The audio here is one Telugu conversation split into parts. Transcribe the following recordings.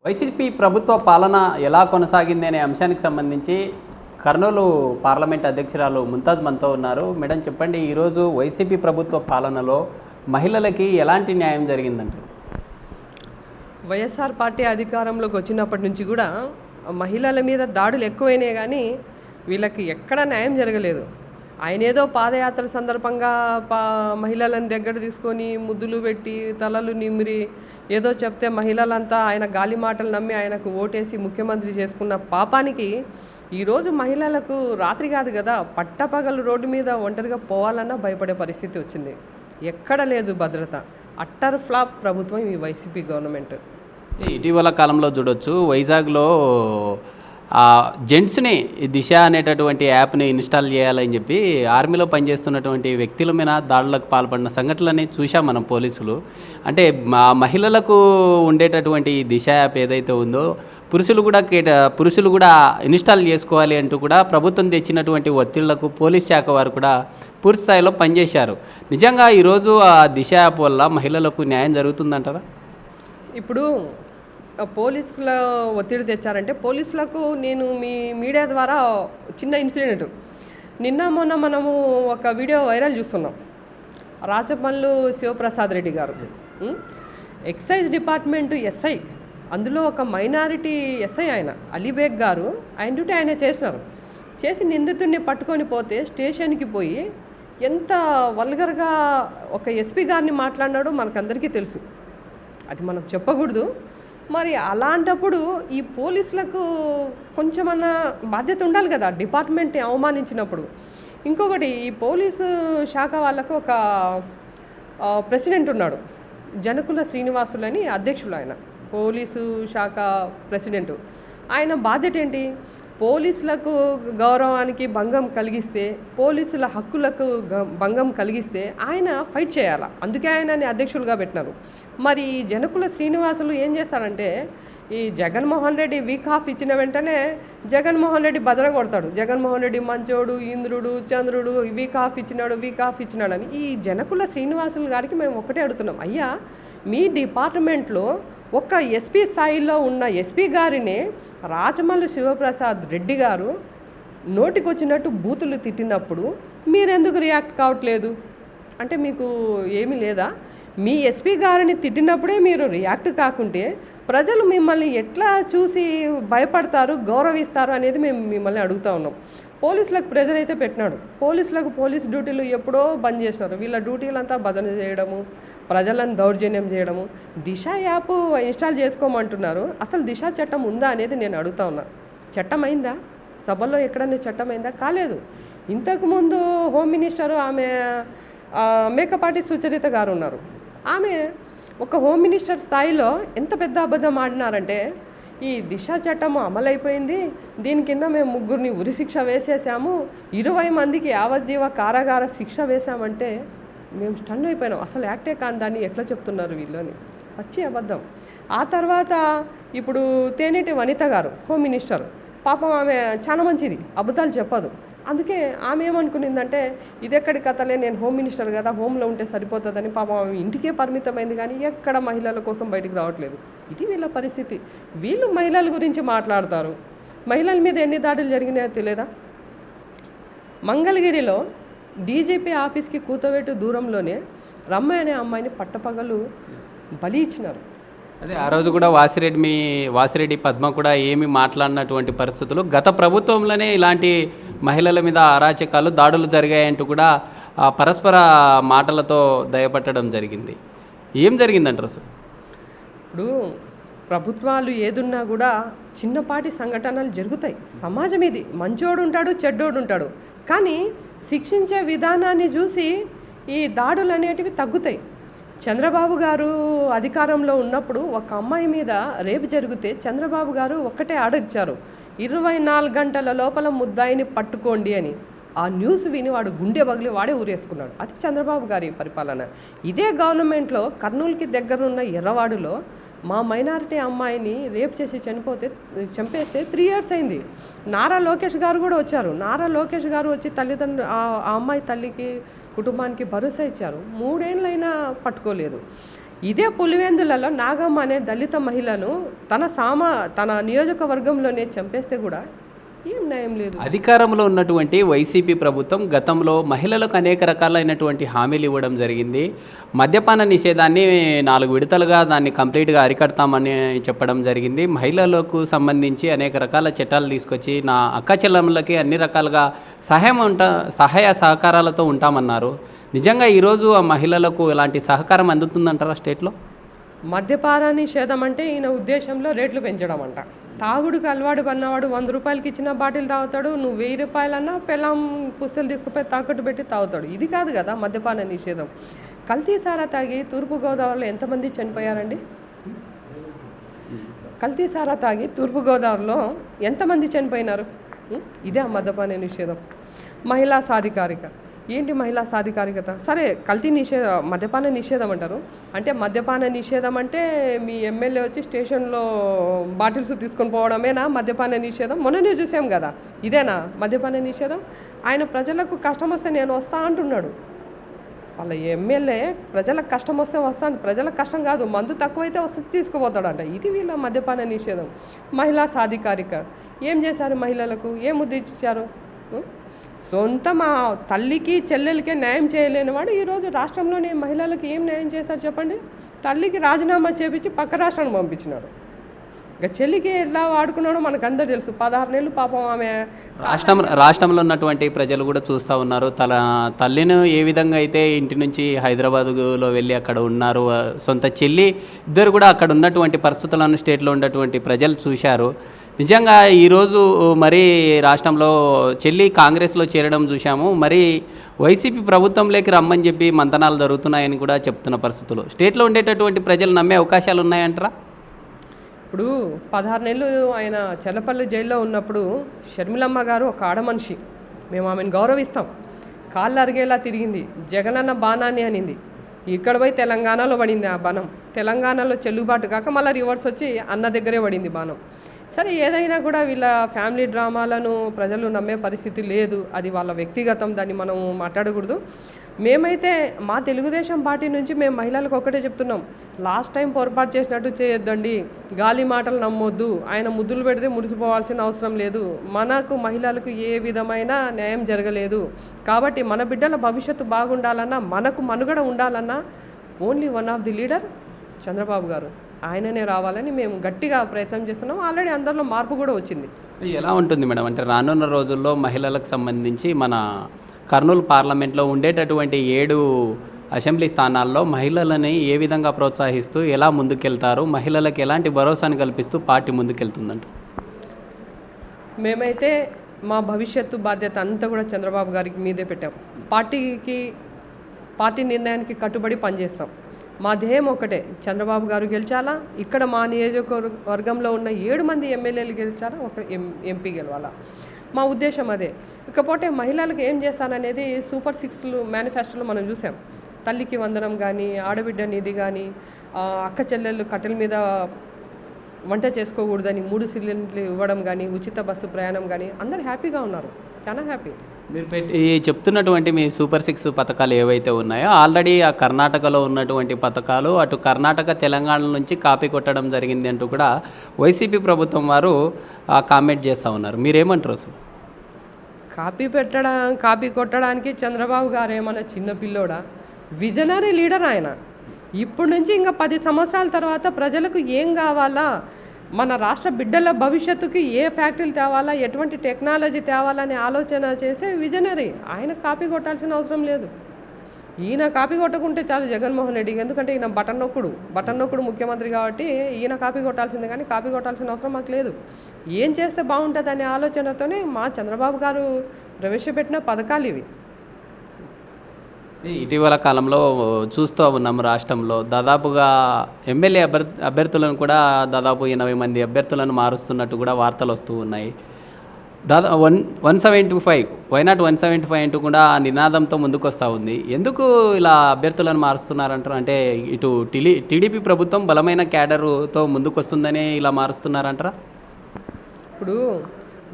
వైసీపీ ప్రభుత్వ పాలన ఎలా కొనసాగింది అనే అంశానికి సంబంధించి కర్నూలు పార్లమెంట్ అధ్యక్షురాలు ముంతాజ్ మనతో ఉన్నారు. మేడం చెప్పండి, ఈరోజు వైసీపీ ప్రభుత్వ పాలనలో మహిళలకి ఎలాంటి న్యాయం జరిగిందంటారు? వైఎస్ఆర్ పార్టీ అధికారంలోకి వచ్చినప్పటి నుంచి కూడా మహిళల మీద దాడులు ఎక్కువైనాయి, కానీ వీళ్ళకి ఎక్కడ న్యాయం జరగలేదు. ఆయన ఏదో పాదయాత్ర సందర్భంగా మహిళలను దగ్గర తీసుకొని ముద్దులు పెట్టి తలలు నిమిరి ఏదో చెప్తే మహిళలంతా ఆయన గాలి మాటలు నమ్మి ఆయనకు ఓటేసి ముఖ్యమంత్రి చేసుకున్న పాపానికి ఈరోజు మహిళలకు రాత్రి కాదు కదా, పట్టపగలు రోడ్డు మీద ఒంటరిగా పోవాలన్నా భయపడే పరిస్థితి వచ్చింది. ఎక్కడ లేదు భద్రత. అట్టర్ ఫ్లాప్ ప్రభుత్వం ఈ వైసీపీ గవర్నమెంట్. ఇటీవల కాలంలో చూడొచ్చు, వైజాగ్లో జెంట్స్ని దిశ అనేటటువంటి యాప్ని ఇన్స్టాల్ చేయాలని చెప్పి ఆర్మీలో పనిచేస్తున్నటువంటి వ్యక్తుల మీద దాడులకు పాల్పడిన సంఘటనలని చూసాం మనం పోలీసులు. అంటే మహిళలకు ఉండేటటువంటి దిశ యాప్ ఏదైతే ఉందో పురుషులు కూడా ఇన్స్టాల్ చేసుకోవాలి అంటూ కూడా ప్రభుత్వం తెచ్చినటువంటి ఒత్తిళ్లకు పోలీస్ శాఖ వారు కూడా పూర్తి స్థాయిలో పనిచేశారు. నిజంగా ఈరోజు ఆ దిశ యాప్ వల్ల మహిళలకు న్యాయం జరుగుతుందంటారా? ఇప్పుడు పోలీసుల ఒత్తిడి తెచ్చారంటే పోలీసులకు నేను మీ మీడియా ద్వారా చిన్న ఇన్సిడెంట్, నిన్న మొన్న మనము ఒక వీడియో వైరల్ చూస్తున్నాం. రాచపల్లు శివప్రసాద్ రెడ్డి గారు ఎక్సైజ్ డిపార్ట్మెంట్ ఎస్ఐ, అందులో ఒక మైనారిటీ ఎస్ఐ ఆయన అలీబేగ్ గారు, ఆయన డ్యూటీ ఆయన చేసి నిందితుడిని పట్టుకొని పోతే స్టేషన్కి పోయి ఎంత వల్గర్గా ఒక ఎస్పీ గారిని మాట్లాడినాడో మనకందరికీ తెలుసు. అది మనం చెప్పకూడదు. మరి అలాంటప్పుడు ఈ పోలీసులకు కొంచెమన్నా బాధ్యత ఉండాలి కదా, డిపార్ట్మెంట్ని అవమానించినప్పుడు. ఇంకొకటి, ఈ పోలీసు శాఖ వాళ్ళకు ఒక ప్రెసిడెంట్ ఉన్నాడు, జనకుల శ్రీనివాసులు అని అధ్యక్షులు. ఆయన పోలీసు శాఖ ప్రెసిడెంట్. ఆయన బాధ్యత ఏంటి? పోలీసులకు గౌరవానికి భంగం కలిగిస్తే, పోలీసుల హక్కులకు భంగం కలిగిస్తే ఆయన ఫైట్ చేయాలి. అందుకే ఆయనని అధ్యక్షులుగా పెట్టినారు. మరి జనకుల శ్రీనివాసులు ఏం చేస్తాడంటే, ఈ జగన్మోహన్ రెడ్డి వీక్ ఆఫ్ ఇచ్చిన వెంటనే జగన్మోహన్ రెడ్డి భజన కొడతాడు. జగన్మోహన్ రెడ్డి మంచోడు, ఇంద్రుడు, చంద్రుడు, వీక్ ఆఫ్ ఇచ్చినాడు అని. ఈ జనకుల శ్రీనివాసులు గారికి మేము ఒకటే అడుగుతున్నాం, అయ్యా మీ డిపార్ట్మెంట్లో ఒక ఎస్పీ స్థాయిలో ఉన్న ఎస్పీ గారిని రాచమల్లు శివప్రసాద్ రెడ్డి గారు నోటికొచ్చినట్టు బూతులు తిట్టినప్పుడు మీరెందుకు రియాక్ట్ కావట్లేదు? అంటే మీకు ఏమీ లేదా? మీ ఎస్పీ గారిని తిట్టినప్పుడే మీరు రియాక్ట్ కాకుంటే ప్రజలు మిమ్మల్ని ఎట్లా చూసి భయపడతారు, గౌరవిస్తారు అనేది మేము మిమ్మల్ని అడుగుతూ ఉన్నాం. పోలీసులకు ప్రెజర్ అయితే పెట్టినాడు. పోలీస్ డ్యూటీలు ఎప్పుడో బంద్ చేసినారు. వీళ్ళ డ్యూటీలంతా భజన చేయడము, ప్రజలను దౌర్జన్యం చేయడము. దిశ యాప్ ఇన్స్టాల్ చేసుకోమంటున్నారు. అసలు దిశ చట్టం ఉందా అనేది నేను అడుగుతా ఉన్నా. చట్టం అయిందా? సభలో ఎక్కడన్నా చట్టం అయిందా? కాలేదు. ఇంతకుముందు హోమ్ మినిస్టరు ఆమె మేకపాటి సుచరిత గారు ఉన్నారు. ఆమె ఒక హోమ్ మినిస్టర్ స్థాయిలో ఎంత పెద్ద అబద్ధం ఆడినారంటే, ఈ దిశ చట్టము అమలైపోయింది, దీని కింద మేము 3 ఉరిశిక్ష వేసేసాము, 20 మందికి యావజ్జీవ కారాగార శిక్ష వేసామంటే మేము స్టన్ అయిపోయినాం. అసలు యాక్టే కాని దాన్ని ఎట్లా చెప్తున్నారు వీళ్ళని? పచ్చి అబద్ధం. ఆ తర్వాత ఇప్పుడు తేనేటి వనిత గారు హోమ్ మినిస్టర్, పాపం ఆమె చాలా మంచిది, అబద్ధాలు చెప్పదు. అందుకే ఆమె ఏమనుకునిందంటే, ఇదెక్కడి కథలే, నేను హోమ్ మినిస్టర్ కదా, హోమ్లో ఉంటే సరిపోతుందని పాపం ఆమె ఇంటికే పరిమితమైంది, కానీ ఎక్కడ మహిళల కోసం బయటికి రావట్లేదు. ఇది వీళ్ళ పరిస్థితి. వీళ్ళు మహిళల గురించి మాట్లాడతారు. మహిళల మీద ఎన్ని దాడులు జరిగినాయో తెలియదా? మంగళగిరిలో డీజీపీ ఆఫీస్కి కూతవేటు దూరంలోనే రమ్మ అనే అమ్మాయిని పట్టపగలు బలి ఇచ్చినారు. అదే ఆ రోజు కూడా వాసిరెడ్డి పద్మ కూడా ఏమి మాట్లాడినటువంటి పరిస్థితులు, గత ప్రభుత్వంలోనే ఇలాంటి మహిళల మీద అరాచకాలు, దాడులు జరిగాయంటూ కూడా పరస్పర మాటలతో దయపట్టడం జరిగింది. ఏం జరిగిందంటారు అసలు? ఇప్పుడు ప్రభుత్వాలు ఏదున్నా కూడా చిన్నపాటి సంఘటనలు జరుగుతాయి. సమాజం ఇది, మంచోడు ఉంటాడు, చెడ్డోడు ఉంటాడు. కానీ శిక్షించే విధానాన్ని చూసి ఈ దాడులు అనేటివి తగ్గుతాయి. చంద్రబాబు గారు అధికారంలో ఉన్నప్పుడు ఒక అమ్మాయి మీద రేపు జరిగితే చంద్రబాబు గారు ఒక్కటే ఆర్డర్ ఇచ్చారు, 24 గంటల లోపల ముద్దాయిని పట్టుకోండి అని. ఆ న్యూస్ విని వాడు గుండె పగిలి వాడే ఊరేసుకున్నాడు. అది చంద్రబాబు గారి పరిపాలన. ఇదే గవర్నమెంట్లో కర్నూలుకి దగ్గరున్న ఎర్రవాడులో మా మైనారిటీ అమ్మాయిని రేప్ చేసి చంపేస్తే 3 years అయింది. నారా లోకేష్ గారు కూడా వచ్చారు. నారా లోకేష్ గారు వచ్చి తల్లిదండ్రులు ఆ అమ్మాయి తల్లికి కుటుంబానికి భరోసా ఇచ్చారు. 3 ఏళ్ళైనా పట్టుకోలేదు. ఇదే పులివెందులలో నాగమ్మ అనే దళిత మహిళను తన నియోజకవర్గంలోనే చంపేస్తే కూడా ఏం న్యాయం లేదు. అధికారంలో ఉన్నటువంటి వైసీపీ ప్రభుత్వం గతంలో మహిళలకు అనేక రకాలైనటువంటి హామీలు ఇవ్వడం జరిగింది. మద్యపాన నిషేధాన్ని 4 విడతలుగా దాన్ని కంప్లీట్గా అరికడతామని చెప్పడం జరిగింది. మహిళలకు సంబంధించి అనేక రకాల చట్టాలు తీసుకొచ్చి నా అక్క చెల్లెమ్మలకి అన్ని రకాలుగా సహాయ సహకారాలతో ఉంటామన్నారు. నిజంగా ఈరోజు ఆ మహిళలకు ఎలాంటి సహకారం అందుతుందంటారా స్టేట్లో? మద్యపాన నిషేధం అంటే ఈయన ఉద్దేశంలో రేట్లు పెంచడం అంట. తాగుడుకు అలవాటు పడినవాడు 100 రూపాయలకి ఇచ్చిన బాటిల్ తాగుతాడు, నువ్వు 1000 రూపాయలన్నా పెళ్ళాం పుస్తలు తీసుకుపోయి తాకట్టు పెట్టి తాగుతాడు. ఇది కాదు కదా మద్యపాన నిషేధం. కల్తీ సారా తాగి తూర్పుగోదావరిలో ఎంతమంది చనిపోయారండి? కల్తీ సారా తాగి తూర్పుగోదావరిలో ఎంతమంది చనిపోయినారు? ఇదే మద్యపాన నిషేధం. మహిళా సాధికారిక ఏంటి మహిళా సాధికారికత? సరే మద్యపాన నిషేధం అంటారు. అంటే మద్యపాన నిషేధం అంటే మీ ఎమ్మెల్యే వచ్చి స్టేషన్లో బాటిల్స్ తీసుకొని పోవడమేనా మద్యపాన నిషేధం? మొన్ననే చూసాం కదా, ఇదేనా మద్యపాన నిషేధం? ఆయన ప్రజలకు కష్టం వస్తే నేను వస్తా అంటున్నాడు. వాళ్ళ ఎమ్మెల్యే ప్రజలకు కష్టం వస్తే వస్తాను, ప్రజలకు కష్టం కాదు, మందు తక్కువైతే వస్తే తీసుకుపోతాడంట. ఇది వీళ్ళ మద్యపాన నిషేధం. మహిళా సాధికారిక ఏం చేశారు? మహిళలకు ఏం ఉద్దేశించారు? సొంత మా తల్లికి చెల్లెలకే న్యాయం చేయలేని వాడు ఈరోజు రాష్ట్రంలోని మహిళలకు ఏం న్యాయం చేశారు చెప్పండి? తల్లికి రాజీనామా చేపించి పక్క రాష్ట్రానికి పంపించినాడు. ఇక చెల్లికి ఎలా వాడుకున్నాడో మనకు అందరూ తెలుసు. 16 నెలలు పాపం ఆమె రాష్ట్రంలో ఉన్నటువంటి ప్రజలు కూడా చూస్తూ ఉన్నారు. తల్లిని ఏ విధంగా అయితే ఇంటి నుంచి హైదరాబాదులో వెళ్ళి అక్కడ ఉన్నారు, సొంత చెల్లి ఇద్దరు కూడా అక్కడ ఉన్నటువంటి పరిస్థితులను స్టేట్లో ఉన్నటువంటి ప్రజలు చూశారు. నిజంగా ఈరోజు మరి రాష్ట్రంలో చెల్లి కాంగ్రెస్లో చేరడం చూశాము. మరి వైసీపీ ప్రభుత్వంలోకి రమ్మని చెప్పి మంతనాలు జరుగుతున్నాయని కూడా చెప్తున్న పరిస్థితులు స్టేట్లో ఉండేటటువంటి ప్రజలు నమ్మే అవకాశాలు ఉన్నాయంటారా? ఇప్పుడు 16 నెలలు ఆయన చెల్లపల్లి జైల్లో ఉన్నప్పుడు షర్మిలమ్మ గారు ఒక ఆడమనిషి, మేము ఆమెను గౌరవిస్తాం, కాళ్ళు అరిగేలా తిరిగింది, జగనన్న బాణాన్ని అనింది. ఇక్కడ పోయి తెలంగాణలో పడింది ఆ బాణం. తెలంగాణలో చెల్లుబాటు కాక మళ్ళీ రివర్స్ వచ్చి అన్న దగ్గరే పడింది బాణం. సరే, ఏదైనా కూడా వీళ్ళ ఫ్యామిలీ డ్రామాలను ప్రజలు నమ్మే పరిస్థితి లేదు. అది వాళ్ళ వ్యక్తిగతం, దాన్ని మనం మాట్లాడకూడదు. మేమైతే మా తెలుగుదేశం పార్టీ నుంచి మేము మహిళలకు ఒకటే చెప్తున్నాం, లాస్ట్ టైం పొరపాటు చేసినట్టు చేయొద్దండి, గాలి మాటలు నమ్మొద్దు, ఆయన ముద్దులు పెడితే ముడిసిపోవాల్సిన అవసరం లేదు, మనకు మహిళలకు ఏ విధమైన న్యాయం జరగలేదు కాబట్టి మన బిడ్డల భవిష్యత్తు బాగుండాలన్నా, మనకు మనుగడ ఉండాలన్నా only one of the leader Chandrababu గారు, ఆయననే రావాలని మేము గట్టిగా ప్రయత్నం చేస్తున్నాం. ఆల్రెడీ అందరిలో మార్పు కూడా వచ్చింది. ఎలా ఉంటుంది మేడం అంటే రానున్న రోజుల్లో మహిళలకు సంబంధించి మన కర్నూలు పార్లమెంట్లో ఉండేటటువంటి 7 అసెంబ్లీ స్థానాల్లో మహిళలని ఏ విధంగా ప్రోత్సహిస్తూ ఎలా ముందుకెళ్తారు, మహిళలకు ఎలాంటి భరోసాను కల్పిస్తూ పార్టీ ముందుకెళ్తుందంట? మేమైతే మా భవిష్యత్తు బాధ్యత అంతా కూడా చంద్రబాబు గారికి మీదే పెట్టాం. పార్టీ నిర్ణయానికి కట్టుబడి పనిచేస్తాం. మా ధ్యేయం ఒకటే, చంద్రబాబు గారు గెలిచాలా, ఇక్కడ మా నియోజకవర్గంలో ఉన్న 7 మంది ఎమ్మెల్యేలు గెలిచాలా, ఒక ఎంపీ గెలవాలా, మా ఉద్దేశం అదే. ఇకపోతే మహిళలకు ఏం చేస్తాననేది సూపర్ 6 మేనిఫెస్టోలో మనం చూసాం. తల్లికి వందనం కానీ, ఆడబిడ్డ నిధి కానీ, అక్క చెల్లెళ్ళు కట్టెల మీద వంట చేసుకోకూడదని 3 సిలిండర్లు ఇవ్వడం కానీ, ఉచిత బస్సు ప్రయాణం కానీ, అందరూ హ్యాపీగా ఉన్నారు, చాలా హ్యాపీ. మీరు చెప్తున్నటువంటి మీ సూపర్ 6 పథకాలు ఏవైతే ఉన్నాయో ఆల్రెడీ ఆ కర్ణాటకలో ఉన్నటువంటి పథకాలు అటు కర్ణాటక తెలంగాణ నుంచి కాపీ కొట్టడం జరిగింది అంటూ కూడా వైసీపీ ప్రభుత్వం వారు కామెంట్ చేస్తూ ఉన్నారు. మీరేమంటారు అసలు? కాపీ కొట్టడానికి చంద్రబాబు గారు ఏమన్నా చిన్న పిల్లోడా? విజనరీ లీడర్ ఆయన. ఇప్పుడు నుంచి ఇంకా 10 సంవత్సరాల తర్వాత ప్రజలకు ఏం కావాలా, మన రాష్ట్ర బిడ్డల భవిష్యత్తుకి ఏ ఫ్యాక్టరీలు తేవాలా, ఎటువంటి టెక్నాలజీ తేవాలని ఆలోచన చేసే విజనరీ. ఆయన కాపీ కొట్టాల్సిన అవసరం లేదు. ఈయన కాపీ కొట్టకుంటే చాలు జగన్మోహన్ రెడ్డి, ఎందుకంటే ఈయన బటన్ నొక్కుడు ముఖ్యమంత్రి కాబట్టి ఈయన కాపీ కొట్టాల్సిందే, కానీ కాపీ కొట్టాల్సిన అవసరం మాకు లేదు. ఏం చేస్తే బాగుంటుంది అనే ఆలోచనతోనే మా చంద్రబాబు గారు ప్రవేశపెట్టిన పథకాలు ఇవి. ఇటీవల కాలంలో చూస్తూ ఉన్నాము రాష్ట్రంలో దాదాపుగా ఎమ్మెల్యే అభ్యర్థులను కూడా దాదాపు 80 మంది అభ్యర్థులను మారుస్తున్నట్టు కూడా వార్తలు వస్తూ ఉన్నాయి. 175 వైనాట్ 175 అంటూ కూడా ఆ నినాదంతో ముందుకు వస్తూ ఉంది. ఎందుకు ఇలా అభ్యర్థులను మారుస్తున్నారంటారు? అంటే ఇటు టీడీపీ ప్రభుత్వం బలమైన క్యాడరుతో ముందుకు వస్తుందని ఇలా మారుస్తున్నారంటారా? ఇప్పుడు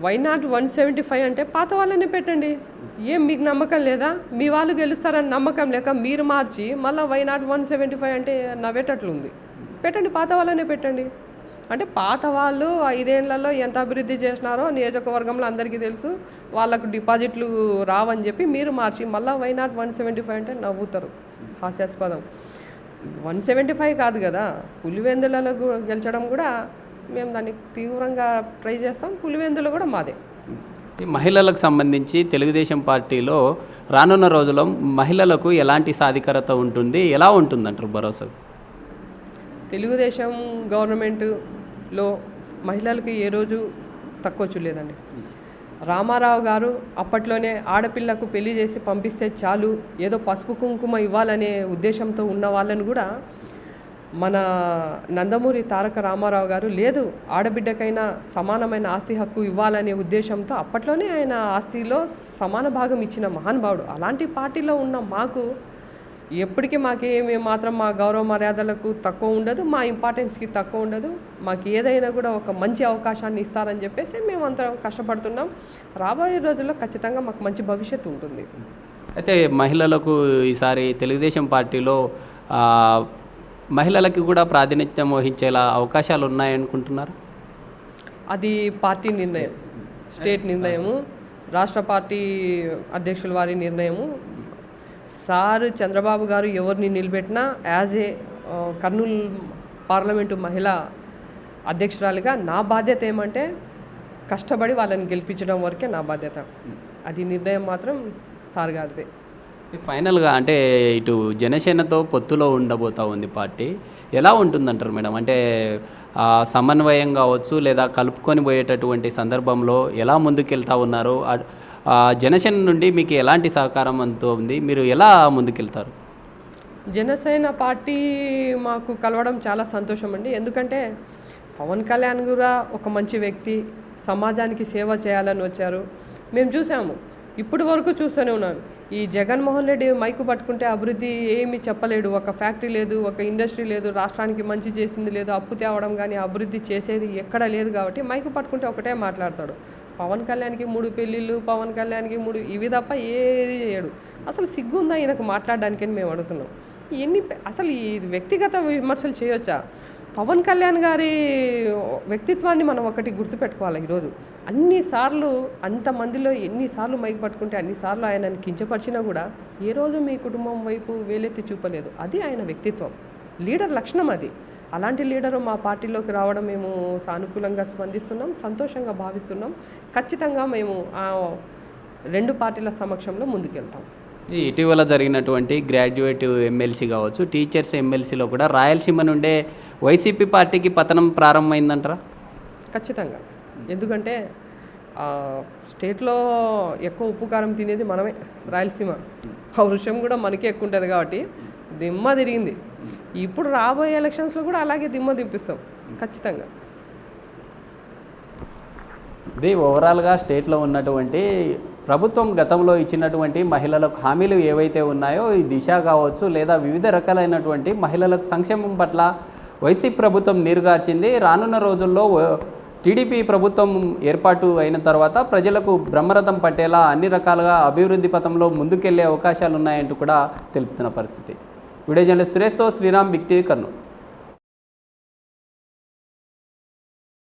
వై నాట్ 175 అంటే పాత వాళ్ళనే పెట్టండి. ఏం మీకు నమ్మకం లేదా? మీ వాళ్ళు గెలుస్తారని నమ్మకం లేక మీరు మార్చి మళ్ళీ వై నాట్ 175 అంటే నవ్వేటట్లుంది. పెట్టండి, పాత వాళ్ళనే పెట్టండి. అంటే పాత వాళ్ళు 5 ఏళ్లలో ఎంత అభివృద్ధి చేసినారో నియోజకవర్గంలో అందరికీ తెలుసు. వాళ్ళకు డిపాజిట్లు రావని చెప్పి మీరు మార్చి మళ్ళీ వై నాట్ 175 అంటే నవ్వుతారు. హాస్యాస్పదం. 175 కాదు కదా, పులివెందులలో గెలిచడం కూడా మేము దాన్ని తీవ్రంగా ట్రై చేస్తాం. పులివెందులు కూడా మాదే. ఈ మహిళలకు సంబంధించి తెలుగుదేశం పార్టీలో రానున్న రోజుల్లో మహిళలకు ఎలాంటి సాధికారత ఉంటుంది, ఎలా ఉంటుందంటారు భరోసా? తెలుగుదేశం గవర్నమెంట్లో మహిళలకు ఏ రోజు తక్కువ చూడలేదండి. రామారావు గారు అప్పట్లోనే ఆడపిల్లకు పెళ్లి చేసి పంపిస్తే చాలు, ఏదో పసుపు కుంకుమ ఇవ్వాలనే ఉద్దేశంతో ఉన్న వాళ్ళని కూడా మన నందమూరి తారక రామారావు గారు లేదు, ఆడబిడ్డకైనా సమానమైన ఆస్తి హక్కు ఇవ్వాలనే ఉద్దేశంతో అప్పట్లోనే ఆయన ఆస్తిలో సమాన భాగం ఇచ్చిన మహానుభావుడు. అలాంటి పార్టీలో ఉన్న మాకు ఎప్పటికీ మాకేమి మాత్రం మా గౌరవ మర్యాదలకు తక్కువ ఉండదు, మా ఇంపార్టెన్స్కి తక్కువ ఉండదు. మాకు ఏదైనా కూడా ఒక మంచి అవకాశాన్ని ఇస్తారని చెప్పేసి మేమందరం కష్టపడుతున్నాం. రాబోయే రోజుల్లో ఖచ్చితంగా మాకు మంచి భవిష్యత్తు ఉంటుంది. అయితే మహిళలకు ఈసారి తెలుగుదేశం పార్టీలో మహిళలకి కూడా ప్రాతినిధ్యం వహించేలా అవకాశాలు ఉన్నాయనుకుంటున్నారు? అది పార్టీ నిర్ణయం, స్టేట్ నిర్ణయము, రాష్ట్ర పార్టీ అధ్యక్షుల వారి నిర్ణయము. సార్ చంద్రబాబు గారు ఎవరిని నిలబెట్టినా యాజ్ ఏ కర్నూలు పార్లమెంటు మహిళా అధ్యక్షురాలిగా నా బాధ్యత ఏమంటే కష్టపడి వాళ్ళని గెలిపించడం వరకే నా బాధ్యత. అది నిర్ణయం మాత్రం సార్ గారిదే. ఫైనల్గా అంటే ఇటు జనసేనతో పొత్తులో ఉండబోతా ఉంది పార్టీ, ఎలా ఉంటుందంటారు మేడం? అంటే సమన్వయం కావచ్చు లేదా కలుపుకొని పోయేటటువంటి సందర్భంలో ఎలా ముందుకెళ్తా ఉన్నారు? జనసేన నుండి మీకు ఎలాంటి సహకారం అందుతుంది? మీరు ఎలా ముందుకెళ్తారు? జనసేన పార్టీ మాకు కలవడం చాలా సంతోషం అండి. ఎందుకంటే పవన్ కళ్యాణ్ కూడా ఒక మంచి వ్యక్తి, సమాజానికి సేవ చేయాలని వచ్చారు. మేము చూసాము, ఇప్పుడు వరకు చూస్తూనే ఉన్నాను. ఈ జగన్మోహన్ రెడ్డి మైకు పట్టుకుంటే అభివృద్ధి ఏమీ చెప్పలేడు. ఒక ఫ్యాక్టరీ లేదు, ఒక ఇండస్ట్రీ లేదు, రాష్ట్రానికి మంచి చేసింది లేదు, అప్పు తేవడం కానీ అభివృద్ధి చేసేది ఎక్కడా లేదు. కాబట్టి మైకు పట్టుకుంటే ఒకటే మాట్లాడతాడు. పవన్ కళ్యాణ్కి 3 పెళ్ళిళ్ళు, పవన్ కళ్యాణ్కి 3 ఇవి తప్ప ఏది చేయడు. అసలు సిగ్గుందా ఈయనకు మాట్లాడడానికి అని మేము అడుగుతున్నాం. అసలు ఈ వ్యక్తిగత విమర్శలు చేయొచ్చా? పవన్ కళ్యాణ్ గారి వ్యక్తిత్వాన్ని మనం ఒకటి గుర్తుపెట్టుకోవాలి. ఈరోజు అన్నిసార్లు అంతమందిలో ఎన్నిసార్లు మైక్ పట్టుకుంటే అన్నిసార్లు ఆయనని కించపరిచినా కూడా ఏ రోజు మీ కుటుంబం వైపు వేలెత్తి చూపలేదు. అది ఆయన వ్యక్తిత్వం, లీడర్ లక్షణం అది. అలాంటి లీడరు మా పార్టీలోకి రావడం మేము సానుకూలంగా స్పందిస్తున్నాం, సంతోషంగా భావిస్తున్నాం. ఖచ్చితంగా మేము ఆ 2 పార్టీల సమక్షంలో ముందుకెళ్తాం. ఇటీవల జరిగినటువంటి గ్రాడ్యుయేట్ ఎమ్మెల్సీ కావచ్చు, టీచర్స్ ఎమ్మెల్సీలో కూడా రాయలసీమ నుండే వైసీపీ పార్టీకి పతనం ప్రారంభమైందంటారా? ఖచ్చితంగా. ఎందుకంటే స్టేట్లో ఎక్కువ ఉప్పు కారం తినేది మనమే, రాయలసీమ. పౌరుషం కూడా మనకే ఎక్కువ ఉంటుంది కాబట్టి దిమ్మ తిరిగింది. ఇప్పుడు రాబోయే ఎలక్షన్స్లో కూడా అలాగే దిమ్మ దింపిస్తాం ఖచ్చితంగా. ఇది ఓవరాల్గా స్టేట్లో ఉన్నటువంటి ప్రభుత్వం గతంలో ఇచ్చినటువంటి మహిళలకు హామీలు ఏవైతే ఉన్నాయో, ఈ దిశ కావచ్చు లేదా వివిధ రకాలైనటువంటి మహిళలకు సంక్షేమం పట్ల వైసీపీ ప్రభుత్వం నీరుగార్చింది. రానున్న రోజుల్లో టీడీపీ ప్రభుత్వం ఏర్పాటు అయిన తర్వాత ప్రజలకు బ్రహ్మరథం పట్టేలా అన్ని రకాలుగా అభివృద్ధి పథంలో ముందుకెళ్లే అవకాశాలు ఉన్నాయంటూ కూడా తెలుపుతున్న పరిస్థితి. వీడియో జర్నలిస్ట్ సురేష్తో శ్రీరామ్, బిగ్ టీవీ, కర్నూలు.